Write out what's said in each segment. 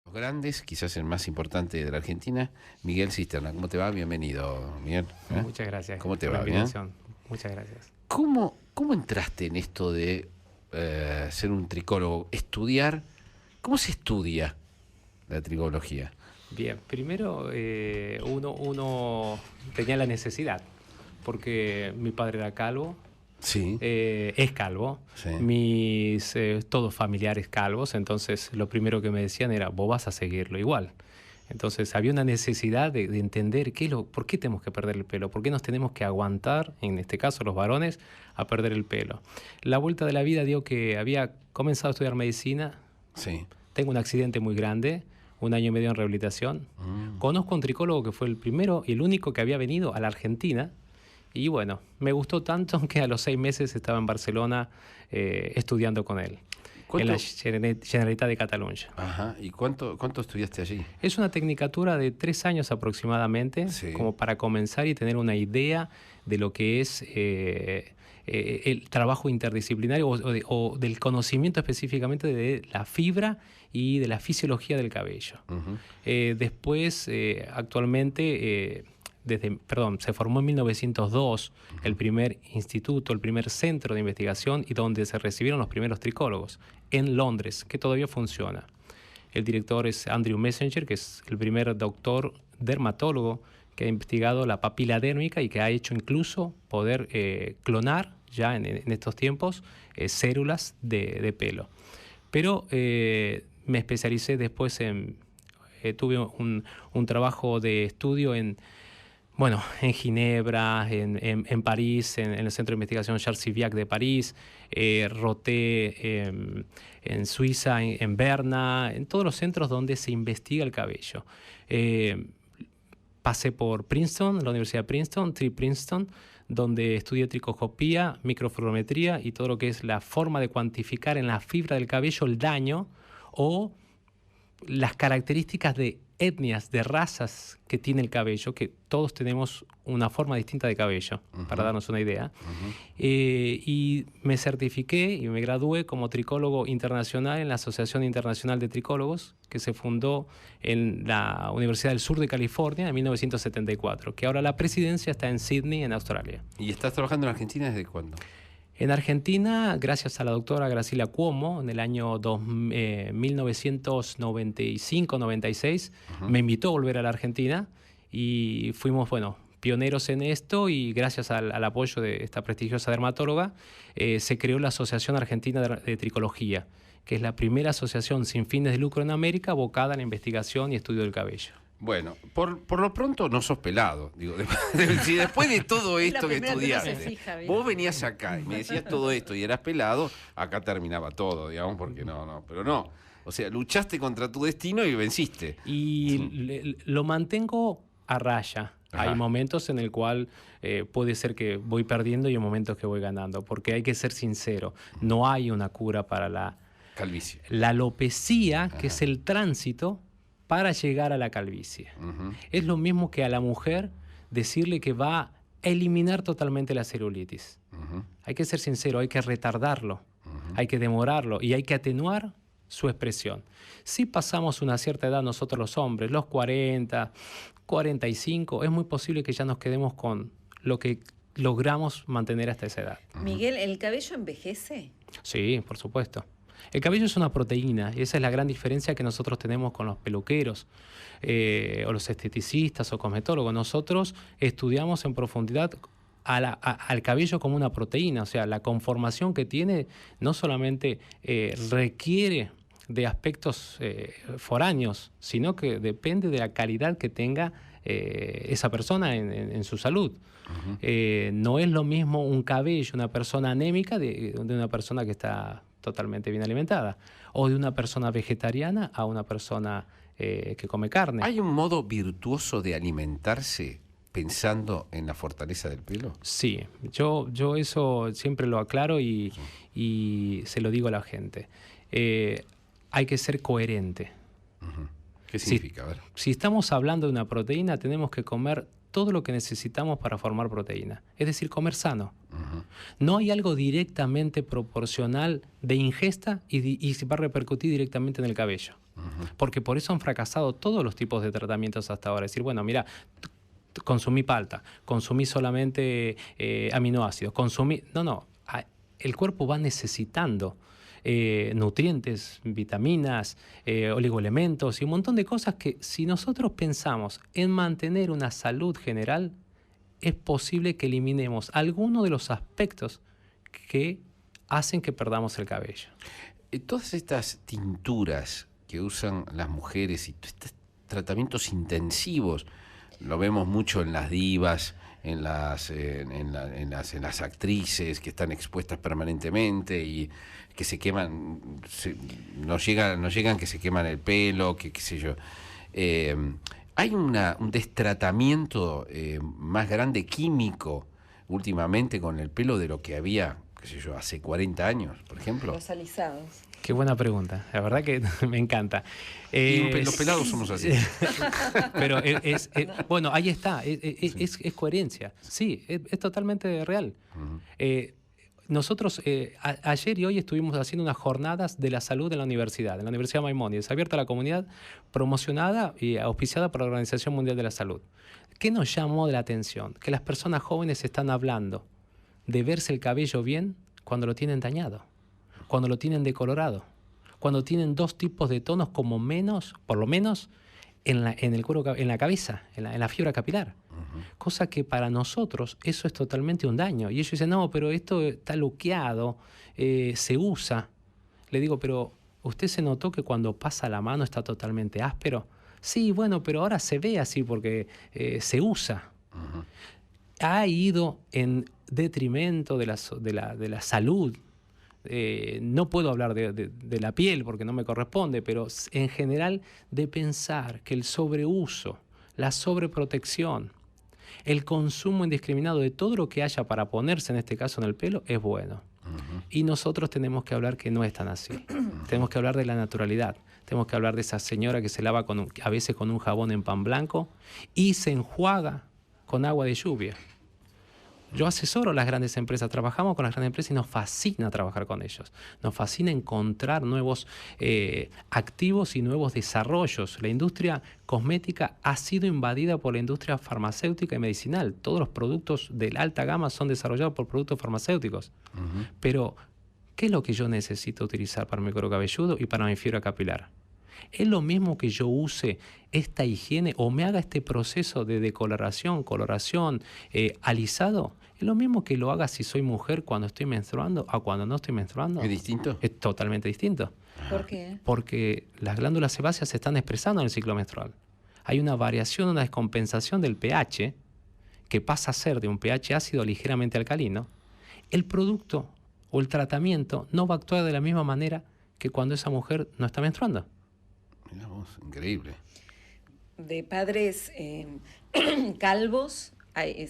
Los grandes, quizás el más importante de la Argentina, Miguel Cisterna. ¿Cómo te va? Bienvenido, Miguel. Muchas gracias. ¿Cómo te por va? la invitación. Muchas gracias. ¿Cómo entraste en esto de ser un tricólogo? Estudiar. ¿Cómo se estudia la tricología? Bien, primero uno tenía la necesidad, porque mi padre era calvo. Sí. Es calvo, Sí. mis todos familiares calvos, entonces lo primero que me decían era, vos vas a seguirlo igual. Entonces había una necesidad de entender por qué tenemos que perder el pelo, por qué nos tenemos que aguantar, en este caso los varones, a perder el pelo. La vuelta de la vida dio que había comenzado a estudiar medicina, Sí. tengo un accidente muy grande, 1 año y medio en rehabilitación. Conozco a un tricólogo que fue el primero y el único que había venido a la Argentina. Y bueno, me gustó tanto que a los 6 meses estaba en Barcelona estudiando con él, en la Generalitat de Catalunya. Ajá. ¿Y cuánto estudiaste allí? Es una tecnicatura de 3 años aproximadamente, Sí. como para comenzar y tener una idea de lo que es el trabajo interdisciplinario o del conocimiento específicamente de la fibra y de la fisiología del cabello. Después, actualmente... se formó en 1902 el primer instituto, el primer centro de investigación y donde se recibieron los primeros tricólogos, en Londres, que todavía funciona. El director es Andrew Messenger, que es el primer doctor dermatólogo que ha investigado la papila dérmica y que ha hecho incluso poder clonar ya en estos tiempos células de pelo. Pero me especialicé después tuve un trabajo de estudio en Ginebra, en París, en el Centro de Investigación Charles Civiac de París, roté en Suiza, en Berna, en todos los centros donde se investiga el cabello. Pasé por Princeton, la Universidad de Princeton, Princeton, donde estudié tricoscopía, microfluorometría y todo lo que es la forma de cuantificar en la fibra del cabello el daño o las características de etnias, de razas que tiene el cabello, que todos tenemos una forma distinta de cabello, para darnos una idea. Y me certifiqué y me gradué como tricólogo internacional en la Asociación Internacional de Tricólogos, que se fundó en la Universidad del Sur de California en 1974, que ahora la presidencia está en Sydney, en Australia. ¿Y estás trabajando en Argentina desde cuándo? En Argentina, gracias a la doctora Graciela Cuomo, en el año 1995-96, me invitó a volver a la Argentina y fuimos, pioneros en esto y gracias al apoyo de esta prestigiosa dermatóloga, se creó la Asociación Argentina de Tricología, que es la primera asociación sin fines de lucro en América abocada a la investigación y estudio del cabello. Bueno, por lo pronto no sos pelado. Digo, si después de todo esto que estudiaste, vos venías acá y me decías todo esto y eras pelado, acá terminaba todo, digamos, porque pero no. O sea, luchaste contra tu destino y venciste. Y lo mantengo a raya. Ajá. Hay momentos en el cual puede ser que voy perdiendo y hay momentos que voy ganando, porque hay que ser sincero, no hay una cura para la calvicie. La alopecia, que es el tránsito para llegar a la calvicie. Es lo mismo que a la mujer decirle que va a eliminar totalmente la celulitis. Hay que ser sincero, hay que retardarlo, hay que demorarlo y hay que atenuar su expresión. Si pasamos una cierta edad nosotros los hombres, los 40, 45, es muy posible que ya nos quedemos con lo que logramos mantener hasta esa edad. Miguel, ¿el cabello envejece? Sí, por supuesto. El cabello es una proteína y esa es la gran diferencia que nosotros tenemos con los peluqueros o los esteticistas o cosmetólogos. Nosotros estudiamos en profundidad al cabello como una proteína, o sea, la conformación que tiene no solamente requiere de aspectos foráneos, sino que depende de la calidad que tenga esa persona en su salud. No es lo mismo un cabello, una persona anémica de una persona que está totalmente bien alimentada, o de una persona vegetariana a una persona que come carne. ¿Hay un modo virtuoso de alimentarse pensando en la fortaleza del pelo? Sí, yo eso siempre lo aclaro y se lo digo a la gente. Hay que ser coherente. ¿Qué significa? A ver. Si estamos hablando de una proteína, tenemos que comer todo lo que necesitamos para formar proteína, es decir, comer sano. No hay algo directamente proporcional de ingesta y se va a repercutir directamente en el cabello. Porque por eso han fracasado todos los tipos de tratamientos hasta ahora. Es decir, bueno, mira, consumí palta, consumí solamente aminoácidos, consumí... No, el cuerpo va necesitando nutrientes, vitaminas, oligoelementos y un montón de cosas que si nosotros pensamos en mantener una salud general, es posible que eliminemos algunos de los aspectos que hacen que perdamos el cabello. Todas estas tinturas que usan las mujeres y estos tratamientos intensivos, lo vemos mucho en las divas, en las actrices que están expuestas permanentemente y que se queman, nos llegan que se queman el pelo, que qué sé yo. Hay un destratamiento más grande químico últimamente con el pelo de lo que había, qué sé yo, hace 40 años, por ejemplo. Los alisados. Qué buena pregunta, la verdad que me encanta. Los pelados somos así. Pero bueno, ahí está, es coherencia, sí, es totalmente real. Nosotros ayer y hoy estuvimos haciendo unas jornadas de la salud en la Universidad Maimónides, abierta a la comunidad, promocionada y auspiciada por la Organización Mundial de la Salud. ¿Qué nos llamó la atención? Que las personas jóvenes están hablando de verse el cabello bien cuando lo tienen dañado, cuando lo tienen decolorado, cuando tienen dos tipos de tonos como menos, por lo menos, en el cuero, en la cabeza, en la fibra capilar. Cosa que para nosotros eso es totalmente un daño. Y ellos dicen, no, pero esto está luqueado, se usa. Le digo, pero ¿usted se notó que cuando pasa la mano está totalmente áspero? Sí, bueno, pero ahora se ve así porque se usa. Ha ido en detrimento de la salud. No puedo hablar de la piel porque no me corresponde, pero en general de pensar que el sobreuso, la sobreprotección, el consumo indiscriminado de todo lo que haya para ponerse, en este caso en el pelo, es bueno. Y nosotros tenemos que hablar que no es tan así. Tenemos que hablar de la naturalidad. Tenemos que hablar de esa señora que se lava a veces con un jabón en pan blanco y se enjuaga con agua de lluvia. Yo asesoro a las grandes empresas, trabajamos con las grandes empresas y nos fascina trabajar con ellos. Nos fascina encontrar nuevos activos y nuevos desarrollos. La industria cosmética ha sido invadida por la industria farmacéutica y medicinal. Todos los productos de la alta gama son desarrollados por productos farmacéuticos. Pero, ¿qué es lo que yo necesito utilizar para mi cuero cabelludo y para mi fibra capilar? ¿Es lo mismo que yo use esta higiene o me haga este proceso de decoloración, coloración, alisado? ¿Es lo mismo que lo haga si soy mujer cuando estoy menstruando a cuando no estoy menstruando? ¿Es distinto? Es totalmente distinto. ¿Por qué? Porque las glándulas sebáceas se están expresando en el ciclo menstrual. Hay una variación, una descompensación del pH que pasa a ser de un pH ácido ligeramente alcalino. El producto o el tratamiento no va a actuar de la misma manera que cuando esa mujer no está menstruando. Mirá vos, increíble. De padres calvos,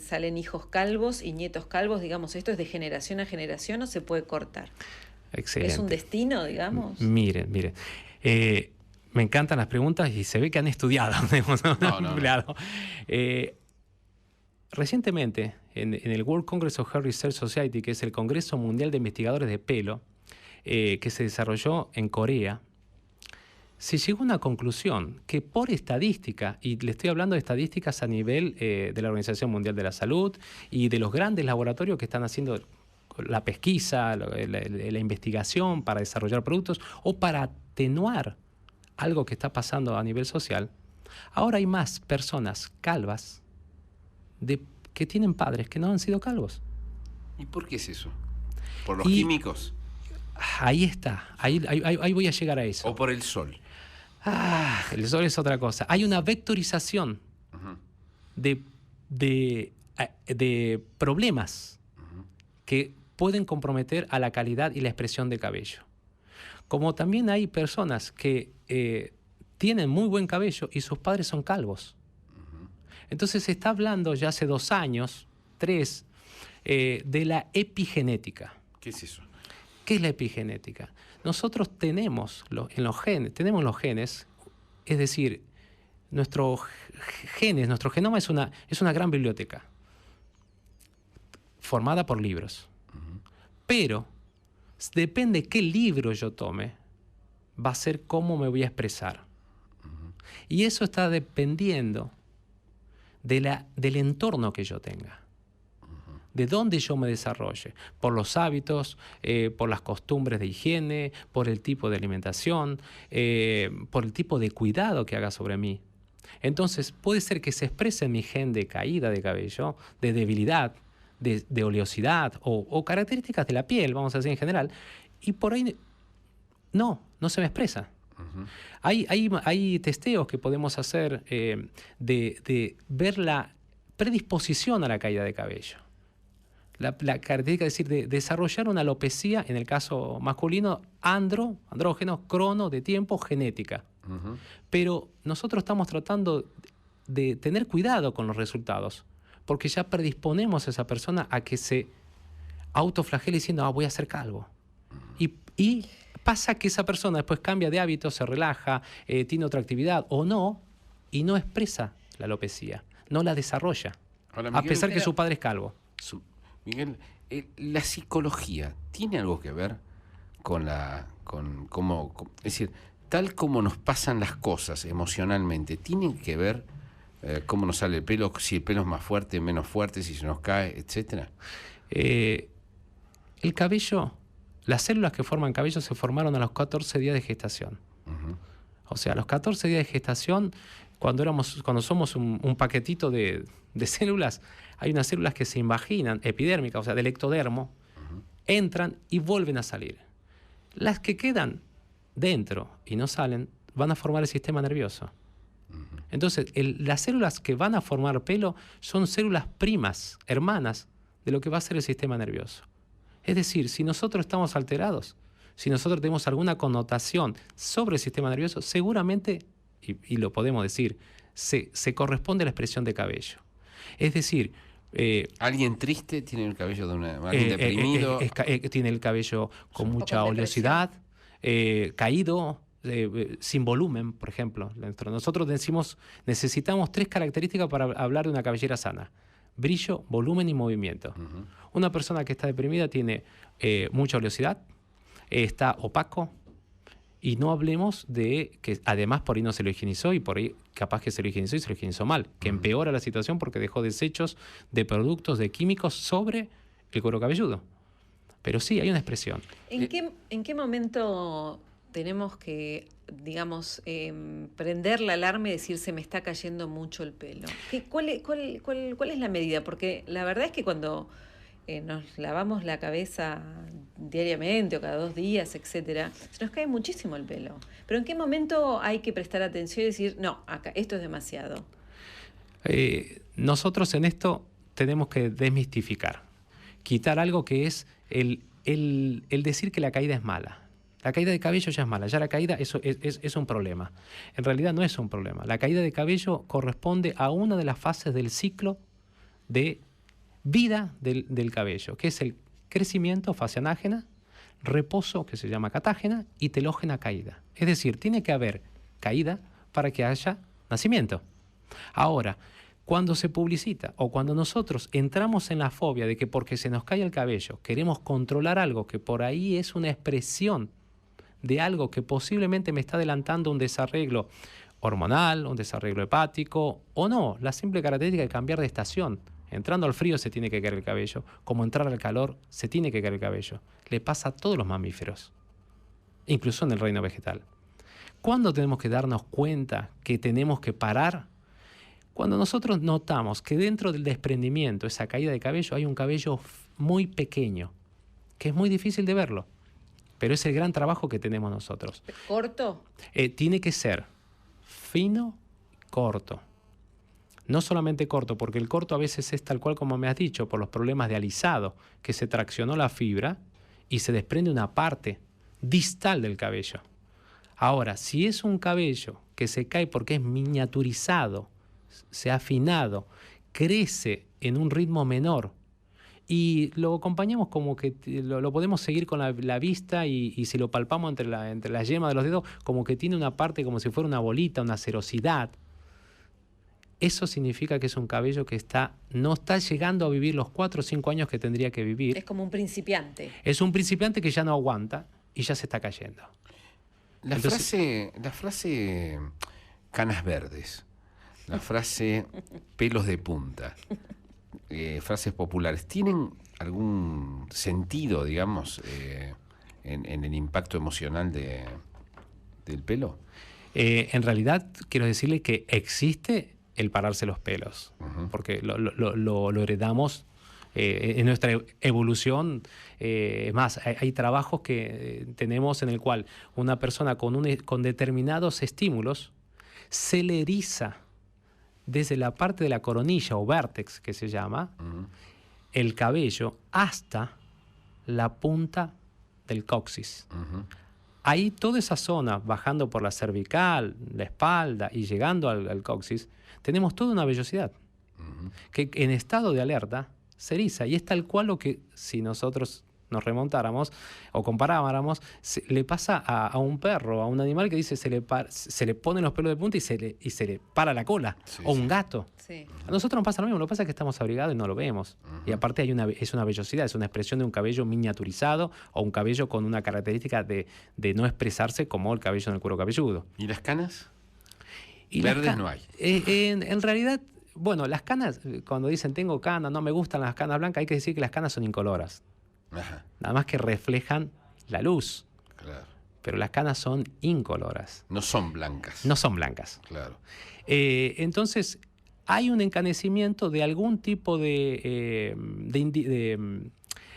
salen hijos calvos y nietos calvos, digamos, ¿esto es de generación a generación o se puede cortar? Excelente. ¿Es un destino, digamos? Miren. Me encantan las preguntas y se ve que han estudiado. No. Recientemente, en el World Congress of Hair Research Society, que es el Congreso Mundial de Investigadores de Pelo, que se desarrolló en Corea, se llegó a una conclusión que por estadística, y le estoy hablando de estadísticas a nivel de la Organización Mundial de la Salud y de los grandes laboratorios que están haciendo la pesquisa, la investigación para desarrollar productos o para atenuar algo que está pasando a nivel social, ahora hay más personas calvas que tienen padres que no han sido calvos. ¿Y por qué es eso? ¿Por los químicos? Ahí está, ahí voy a llegar a eso. ¿O por el sol? El sol es otra cosa. Hay una vectorización de problemas que pueden comprometer a la calidad y la expresión del cabello. Como también hay personas que tienen muy buen cabello y sus padres son calvos. Entonces se está hablando ya hace 2 años, 3, de la epigenética. ¿Qué es eso? ¿Qué es la epigenética? Nosotros tenemos los genes, es decir, nuestro genoma es una gran biblioteca formada por libros. Pero depende qué libro yo tome, va a ser cómo me voy a expresar. Y eso está dependiendo del entorno que yo tenga, de dónde yo me desarrolle, por los hábitos, por las costumbres de higiene, por el tipo de alimentación, por el tipo de cuidado que haga sobre mí. Entonces puede ser que se exprese en mi gen de caída de cabello, de debilidad, de oleosidad o características de la piel, vamos a decir en general, y por ahí no se me expresa. Hay testeos que podemos hacer de ver la predisposición a la caída de cabello. La característica, es decir, de desarrollar una alopecia, en el caso masculino, andrógeno, crono, de tiempo, genética. Pero nosotros estamos tratando de tener cuidado con los resultados, porque ya predisponemos a esa persona a que se autoflagele diciendo, voy a ser calvo. Y pasa que esa persona después cambia de hábito, se relaja, tiene otra actividad o no, y no expresa la alopecia, no la desarrolla, Miguel, a pesar que su padre es calvo. Miguel, ¿la psicología tiene algo que ver con cómo, es decir, tal como nos pasan las cosas emocionalmente, tienen que ver cómo nos sale el pelo, si el pelo es más fuerte, menos fuerte, si se nos cae, etcétera? El cabello, las células que forman cabello se formaron a los 14 días de gestación. O sea, a los 14 días de gestación, cuando somos un paquetito de células, hay unas células que se imaginan, epidérmicas, o sea, del ectodermo, entran y vuelven a salir. Las que quedan dentro y no salen, van a formar el sistema nervioso. Entonces, las células que van a formar pelo son células primas, hermanas, de lo que va a ser el sistema nervioso. Es decir, si nosotros estamos alterados, si nosotros tenemos alguna connotación sobre el sistema nervioso, seguramente, y lo podemos decir, se corresponde a la expresión de cabello. Es decir, ¿alguien triste tiene el cabello alguien deprimido? Tiene el cabello con mucha oleosidad, caído, sin volumen, por ejemplo. Nosotros necesitamos 3 características para hablar de una cabellera sana: brillo, volumen y movimiento. Una persona que está deprimida tiene mucha oleosidad, está opaco, y no hablemos de que además por ahí no se lo higienizó, y por ahí capaz que se lo higienizó y se lo higienizó mal, que empeora la situación porque dejó desechos de productos, de químicos sobre el cuero cabelludo. Pero sí, hay una expresión. ¿En qué momento tenemos que, digamos, prender la alarma y decir se me está cayendo mucho el pelo? ¿Cuál es la medida? Porque la verdad es que cuando nos lavamos la cabeza diariamente o cada 2 días, etcétera, se nos cae muchísimo el pelo. Pero ¿en qué momento hay que prestar atención y decir, no, acá esto es demasiado? Nosotros en esto tenemos que desmistificar, quitar algo que es el decir que la caída es mala. La caída de cabello ya es mala, ya la caída es un problema. En realidad no es un problema. La caída de cabello corresponde a una de las fases del ciclo de vida del cabello, que es el crecimiento, fase anágena, reposo, que se llama catágena, y telógena, caída. Es decir, tiene que haber caída para que haya nacimiento. Ahora, cuando se publicita o cuando nosotros entramos en la fobia de que porque se nos cae el cabello queremos controlar algo que por ahí es una expresión de algo que posiblemente me está adelantando un desarreglo hormonal, un desarreglo hepático o no, la simple característica de cambiar de estación. Entrando al frío se tiene que caer el cabello, como entrar al calor se tiene que caer el cabello. Le pasa a todos los mamíferos, incluso en el reino vegetal. ¿Cuándo tenemos que darnos cuenta que tenemos que parar? Cuando nosotros notamos que dentro del desprendimiento, esa caída de cabello, hay un cabello muy pequeño, que es muy difícil de verlo, pero es el gran trabajo que tenemos nosotros. ¿Corto? Tiene que ser fino, corto. No solamente corto, porque el corto a veces es tal cual como me has dicho, por los problemas de alisado, que se traccionó la fibra y se desprende una parte distal del cabello. Ahora, si es un cabello que se cae porque es miniaturizado, se ha afinado, crece en un ritmo menor y lo acompañamos como que lo podemos seguir con la vista y si lo palpamos entre la yema de los dedos, como que tiene una parte como si fuera una bolita, una cerosidad. Eso significa que es un cabello que no está llegando a vivir los 4 o 5 años que tendría que vivir. Es como un principiante. Es un principiante que ya no aguanta y ya se está cayendo. La frase canas verdes, la frase pelos de punta, frases populares, ¿tienen algún sentido, digamos, en el impacto emocional del pelo? En realidad, quiero decirle que existe el pararse los pelos, porque lo heredamos en nuestra evolución. Es más, hay trabajos que tenemos en el cual una persona con determinados estímulos se le eriza desde la parte de la coronilla o vértex, que se llama, el cabello hasta la punta del coxis. Ahí toda esa zona, bajando por la cervical, la espalda y llegando al coxis, tenemos toda una vellosidad que en estado de alerta se eriza, y es tal cual lo que, si nosotros nos remontáramos o comparáramos, le pasa a un perro, a un animal que dice se le ponen los pelos de punta y se le para la cola, o un gato. Sí. A nosotros nos pasa lo mismo, lo que pasa es que estamos abrigados y no lo vemos. Y aparte es una vellosidad, es una expresión de un cabello miniaturizado o un cabello con una característica de no expresarse como el cabello en el cuero cabelludo. ¿Y las canas? Verdes no hay. En realidad, bueno, las canas, cuando dicen tengo canas, no me gustan las canas blancas, hay que decir que las canas son incoloras. Ajá. Nada más que reflejan la luz. Claro. Pero las canas son incoloras. No son blancas. No son blancas. Claro. Entonces, hay un encanecimiento de algún tipo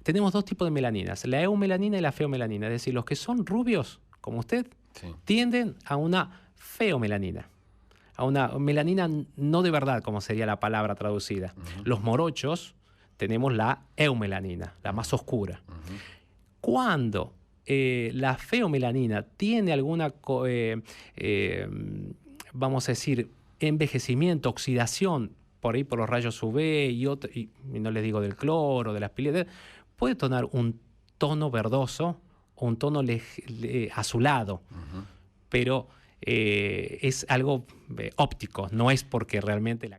tenemos dos tipos de melaninas, la eumelanina y la feomelanina. Es decir, los que son rubios, como usted, tienden a una feomelanina, a una melanina no de verdad, como sería la palabra traducida. Los morochos tenemos la eumelanina, la más oscura. Cuando la feomelanina tiene alguna, vamos a decir, envejecimiento, oxidación, por ahí por los rayos UV y no les digo del cloro, de las piletas, puede tomar un tono verdoso o un tono azulado, pero es algo óptico, no es porque realmente la